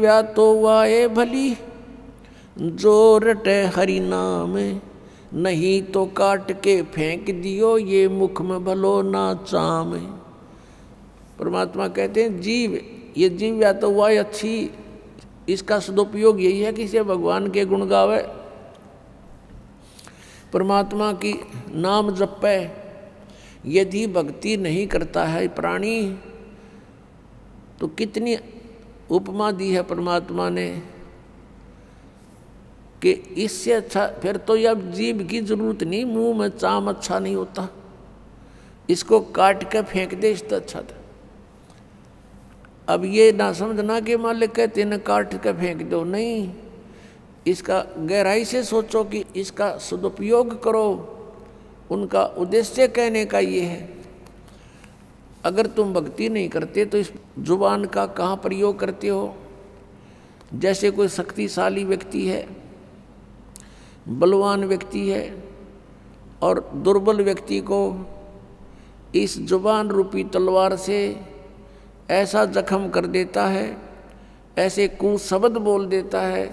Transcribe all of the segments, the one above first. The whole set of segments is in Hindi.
जीव्या तो वाए भली, जो रटे हरि नाम, नहीं तो काट के फेंक दियो, ये मुख में भलो ना चाम। परमात्मा कहते हैं जीव, ये जीव्या तो वाए अच्छी, इसका सदुपयोग यही है कि इसे भगवान के गुण गावे, परमात्मा की नाम जपे। यदि भक्ति नहीं करता है प्राणी, तो कितनी उपमा दी है परमात्मा ने कि इससे अच्छा फिर तो अब जीभ की जरूरत नहीं, मुंह में चाम अच्छा नहीं होता, इसको काट के फेंक दे इससे अच्छा था। अब ये ना समझना कि मालिक कहते न काट के फेंक दो, नहीं, इसका गहराई से सोचो कि इसका सदुपयोग करो। उनका उद्देश्य कहने का ये है, अगर तुम भक्ति नहीं करते तो इस जुबान का कहाँ प्रयोग करते हो। जैसे कोई शक्तिशाली व्यक्ति है, बलवान व्यक्ति है, और दुर्बल व्यक्ति को इस जुबान रूपी तलवार से ऐसा जख्म कर देता है, ऐसे कुशब्द बोल देता है,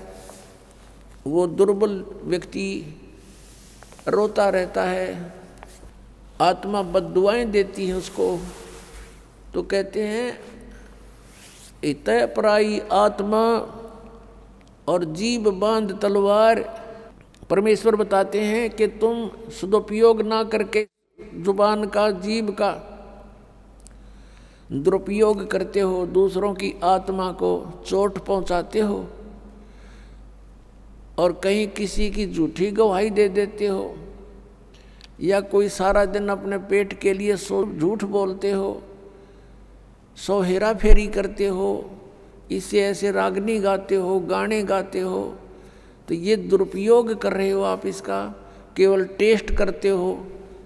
वो दुर्बल व्यक्ति रोता रहता है, आत्मा बद्दुआएं देती है उसको। तो कहते हैं इतय पराई आत्मा और जीभ बांध तलवार। परमेश्वर बताते हैं कि तुम सदुपयोग ना करके जुबान का, जीभ का दुरुपयोग करते हो, दूसरों की आत्मा को चोट पहुंचाते हो, और कहीं किसी की झूठी गवाही दे देते हो, या कोई सारा दिन अपने पेट के लिए झूठ बोलते हो, सो हेरा फेरी करते हो, इससे ऐसे रागनी गाते हो, गाने गाते हो, तो ये दुरुपयोग कर रहे हो आप इसका। केवल टेस्ट करते हो,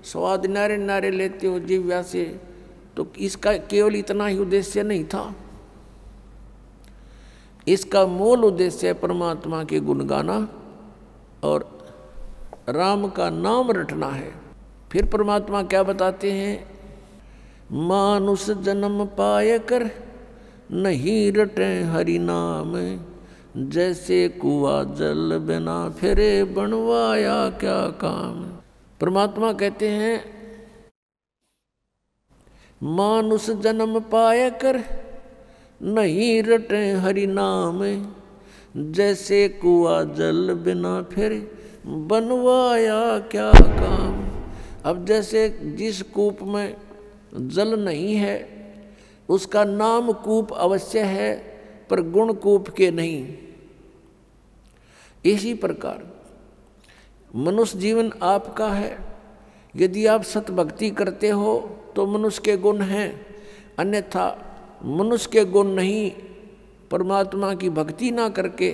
स्वाद नारे नारे लेते हो जीव्या से, तो इसका केवल इतना ही उद्देश्य नहीं था। इसका मूल उद्देश्य है परमात्मा के गुण गाना और राम का नाम रटना है। फिर परमात्मा क्या बताते हैं, मानुष जन्म पाए कर नहीं रटे हरि नाम, जैसे कुआ जल बिना फिरे बनवाया क्या काम। परमात्मा कहते हैं मानुष जन्म पाए कर नहीं रटे हरि नाम, जैसे कुआ जल बिना फिर बनवाया क्या काम। अब जैसे जिस कूप में जल नहीं है उसका नाम कूप अवश्य है, पर गुण कूप के नहीं। इसी प्रकार मनुष्य जीवन आपका है। यदि आप सतभक्ति करते हो तो मनुष्य के गुण हैं, अन्यथा मनुष्य के गुण नहीं। परमात्मा की भक्ति ना करके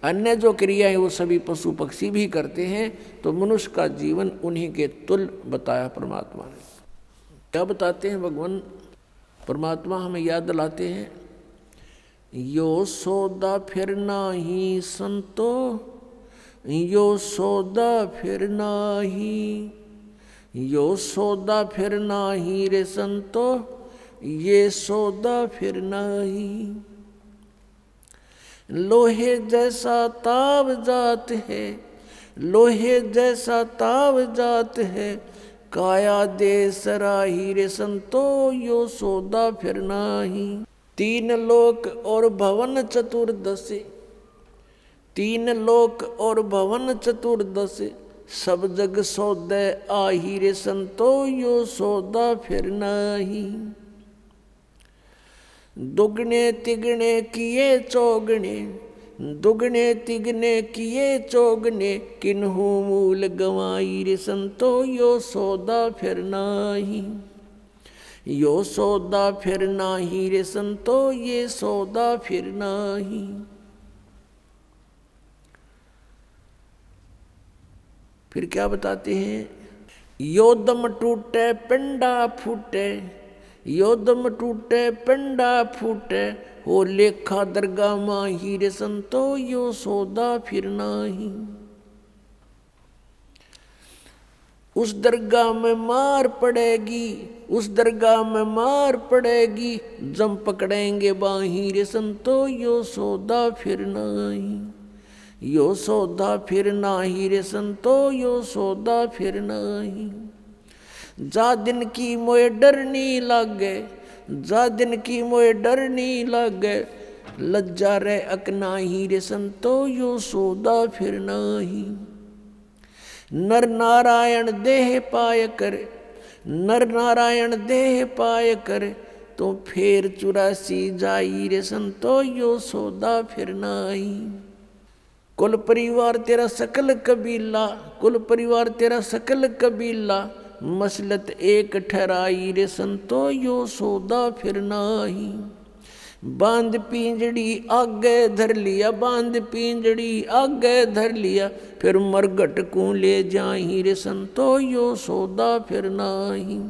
अन्य जो क्रियाएं वो सभी पशु पक्षी भी करते हैं, तो मनुष्य का जीवन उन्हीं के तुल्य बताया परमात्मा ने। क्या बताते हैं भगवान परमात्मा, हमें याद दिलाते हैं, यो सौदा फिर नाही संतो, यो सौदा फिर नाही, यो सौदा फिर नाही रे संतो, ये सौदा फिर नाही। लोहे जैसा ताव जात है, लोहे जैसा ताव जात है, काया दे सराही रे संतो, यो सौदा फिर नाही। तीन लोक और भवन चतुर्दश, तीन लोक और भवन चतुर्दश, सब जग सौदे आही रे संतो, यो सौदा फिर नाही। दुगने तिगने किए चौगने, दुगने तिगने किए चौगने, किन्हू मूल गवाई रे संतो, यो सौदा फिर नाही। यो सौदा फिर नाही रे संतो, ये सौदा फिर नाही। फिर क्या बताते हैं, यो दम टूटे पिंडा फूटे, यो दम टूटे पिंडा फूटे, हो लेखा दरगाह माही रे संतो, यो सौदा फिर नाही। उस दरगाह में मार पड़ेगी, उस दरगाह में मार पड़ेगी, जम पकड़ेंगे बाही रे संतो यो सौदा फिर नाही, यो सौदा फिर नाही रे संतो यो सौदा फिर नाही। जा दिन की मोए डर नहीं लागे, जा दिन की मोए डर नहीं लागे, लज्जा रे अकनाही रे संतो यो सौदा फिर नाही। नर नारायण देह पाय करे, नर नारायण देह पाय करे, तो फेर 84 जाई रे संतो यो सौदा फिर नाही। कुल परिवार तेरा सकल कबीला, कुल परिवार तेरा सकल कबीला, मसलत एक ठहराई रे संतो यो सौदा फिर नाही। बांध पिंजड़ी आगे धर लिया, बांध पिंजड़ी आगे धर लिया, फिर मरघट को ले जाही रे संतो यो सौदा फिर नाही।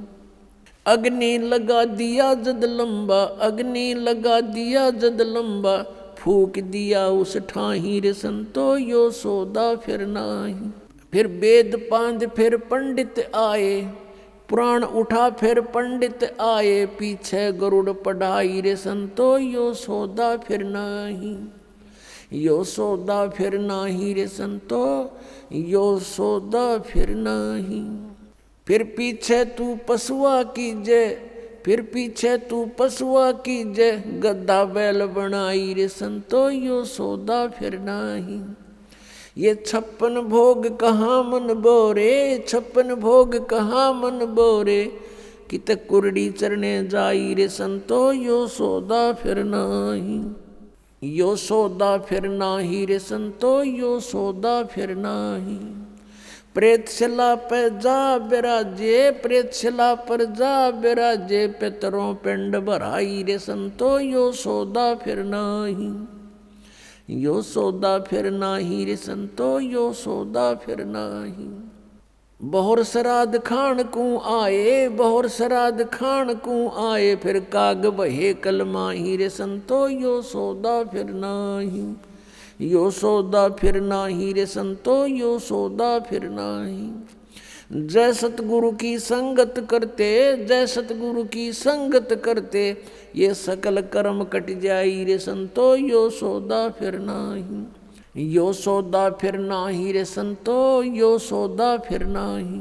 अग्नि लगा दिया जद लंबा, अग्नि लगा दिया जद लंबा, फूक दिया उस ठाही रे संतो यो सौदा फिर नाही। फिर वेद पांध फिर पंडित आए, पुराण उठा फिर पंडित आए, पीछे गरुड़ पढ़ाई रे संतो यो सौदा फिर नाही, यो सौदा फिर नाही रे संतो यो सौदा फिर नाही। फिर पीछे तू पशुआ कीजे, फिर पीछे तू पशुआ कीजे, गद्दा बैल बनाई रे संतो यो सौदा फिर नाही। ये 56 भोग कहाँ मन बोरे, 56 भोग कहाँ मन बोरे, कित कुरड़ी चरने जाई रे संतो यो सौदा फिर नाही, यो सौदा फिर नाही रे संतो यो सौदा फिर नाही। प्रेतशिला पे जा बिराजे, प्रेतशिला पर जा बिराजे, पितरों पिंड भराई रे संतो यो सौदा फिर नाही, यो सौदा फिर नाही रे संतो यो सौदा फिर नाही। बहुर श्राद्ध खान को आए, बहुर श्राद्ध खान को आए, फिर काग बहे कलमाही रे संतो यो सौदा फिर नाही, यो सौदा फिर नाही रे संतो यो सौदा फिर नाही। जय सतगुरु की संगत करते, जय सतगुरु की संगत करते, ये सकल कर्म कट जाई रे संतो यो सौदा फिर नाही, यो सौदा फिर नाही रे संतो यो सौदा फिर नाही।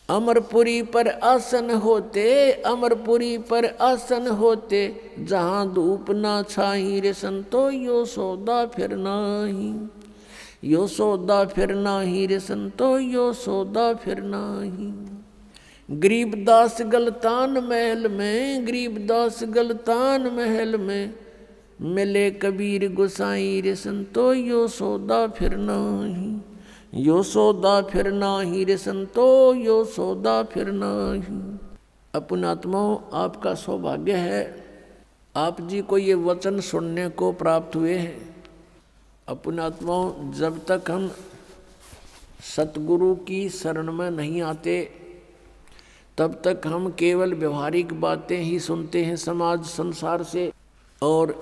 अमरपुरी पर आसन होते, अमरपुरी पर आसन होते, जहाँ धूप ना छाई रे संतो यो सौदा फिर नाही, यो सौदा फिर नाही रे संतो यो सौदा फिर नाही। गरीबदास गलतान महल में, गरीबदास गलतान महल में, मिले कबीर गोसाई रे संतो यो सौदा फिर नाही, यो सौदा फिर नाही रे संतो यो सौदा फिर नाही। अपनात्माओं, आपका सौभाग्य है, आप जी को ये वचन सुनने को प्राप्त हुए हैं। अपनात्माओं, जब तक हम सतगुरु की शरण में नहीं आते, तब तक हम केवल व्यवहारिक बातें ही सुनते हैं समाज संसार से, और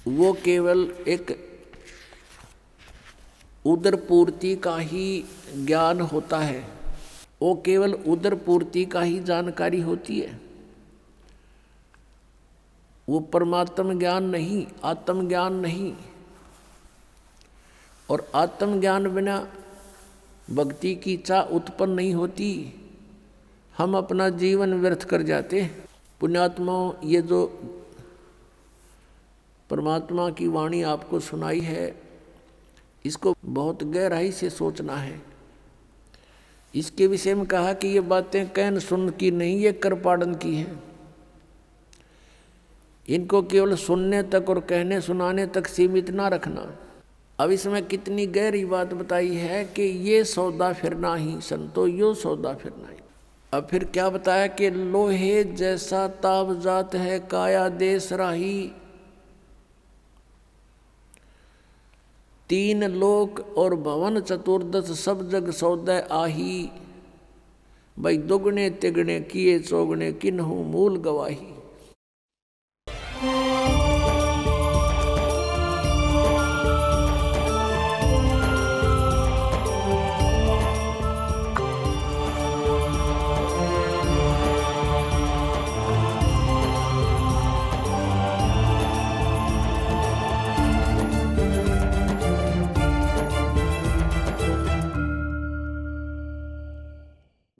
वो केवल एक उदर पूर्ति का ही ज्ञान होता है, वो केवल उदर पूर्ति का ही जानकारी होती है, वो परमात्म ज्ञान नहीं, आत्म ज्ञान नहीं। और आत्म ज्ञान बिना भक्ति की इच्छा उत्पन्न नहीं होती, हम अपना जीवन व्यर्थ कर जाते हैं। पुण्यात्माओं, ये जो परमात्मा की वाणी आपको सुनाई है, इसको बहुत गहराई से सोचना है। इसके विषय में कहा कि ये बातें कहन सुन की नहीं, ये कर पाड़न की है। इनको केवल सुनने तक और कहने सुनाने तक सीमित ना रखना। अब इसमें कितनी गहरी बात बताई है कि ये सौदा फिरना ही संतो यो सौदा फिरना ही। अब फिर क्या बताया कि लोहे जैसा ताब जात है काया देश राही, 3 लोक और भवन चतुर्दश सब जग सौदे आही, भाई दुगने तिगने किए चौगने किन्हु मूल गवाही।